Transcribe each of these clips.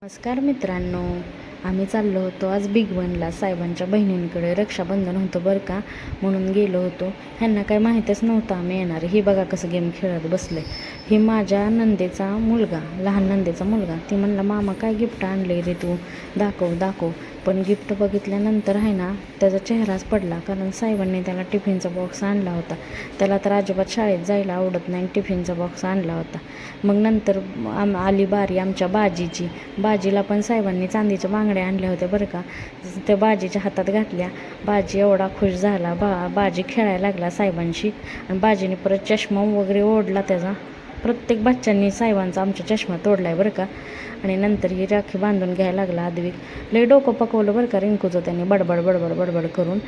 नमस्कार मित्रांनो, आम्ही चाललो होतो आज बिग बनला साहेबांच्या बहिणींकडे. रक्षाबंधन होतं बरं का, म्हणून गेलो होतो. ह्यांना काही माहीतच नव्हतं आम्ही येणार. ही बघा कसं गेम खेळत बसले. ही माझ्या नंदेचा मुलगा, लहान नंदेचा मुलगा. ती म्हणला मामा काय गिफ्ट आणले रे तू, दाखव दाखव. पण गिफ्ट बघितल्यानंतर आहे ना त्याचा चेहराच पडला, कारण साहेबांनी त्याला टिफिनचा बॉक्स आणला होता. त्याला तर अजिबात शाळेत जायला आवडत नाही, टिफिनचा बॉक्स आणला होता. मग नंतर आली बारी आमच्या बाजीची. बाजीला पण साहेबांनी चांदीच्या बांगड्या आणल्या होत्या बरं का. त्या बाजीच्या हातात घातल्या. बाजी एवढा खुश झाला. बाजी खेळायला लागला साहेबांशी. आणि बाजीने परत चष्मा वगैरे ओढला त्याचा. प्रत्येक बच्चांनी साहेबांचा आमच्या चष्मा तोडला आहे बरं का. आणि नंतर ही राखी बांधून घ्यायला लागला आद्विक. लय डोकं पकवलं बरं का रिंकूचं त्यांनी, बडबड बडबड बडबड करून.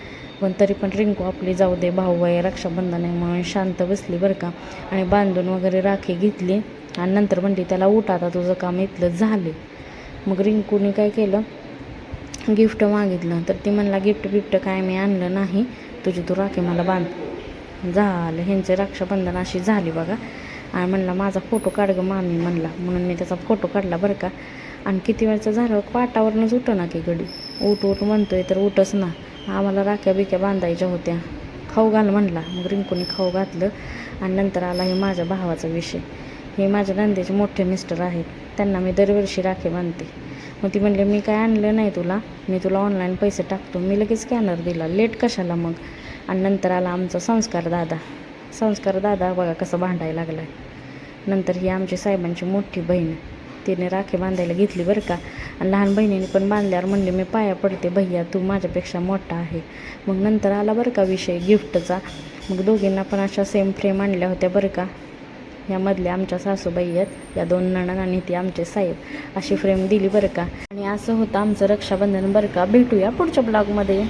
पण तरी पण रिंकू आपली जाऊ दे, भाऊ आहे, रक्षाबंधन आहे म्हणून शांत बसली बरं का. आणि बांधून वगैरे राखी घेतली. आणि नंतर म्हणली त्याला उठ आता, तुझं काम इथलं झाले. मग रिंकूने काय केलं, गिफ्ट मागितलं. तर ती म्हणला गिफ्ट बिफ्ट काय मी आणलं नाही, तुझी तू राखी मला बांध. झालं ह्यांचे रक्षाबंधन अशी झाली बघा. आणि म्हणला माझा फोटो काढ गं मामी म्हणला, म्हणून मी त्याचा फोटो काढला बरं का. आणि किती वेळचं झालं, पाटावरनंच उठं ना की गडी, उठ उठ म्हणतोय तर उठच ना. आम्हाला राख्या बिक्या बांधायच्या होत्या, खाऊ घाल म्हणला. मग रिंकूने खाऊ घातलं. आणि नंतर आला हे माझ्या भावाचा विषय. हे माझ्या नंदेचे मोठे मिस्टर आहेत, त्यांना मी दरवर्षी राखी बांधते. मग ती म्हणले मी काय आणलं नाही तुला, मी तुला ऑनलाईन पैसे टाकतो. मी लगेच स्कॅनर दिला, लेट कशाला मग. आणि नंतर आला आमचा संस्कार दादा बघा कसं भांडायला लागला आहे. नंतर ही आमची साहेबांची मोठी बहीण, तिने राखी बांधायला घेतली बरं का. आणि लहान बहिणीने पण बांधल्यावर म्हणले मी पाया पडते भैया, तू माझ्यापेक्षा मोठा आहे. मग नंतर आला बरं का विषय गिफ्टचा. मग दोघींना पण अशा सेम फ्रेम आणल्या होत्या बरं का. यामधल्या आमच्या सासूबाई आहेत, या 2 नणंद आणि ती आमचे साहेब, अशी फ्रेम दिली बरं का. आणि असं होतं आमचं रक्षाबंधन बरं का. भेटूया पुढच्या ब्लॉगमध्ये.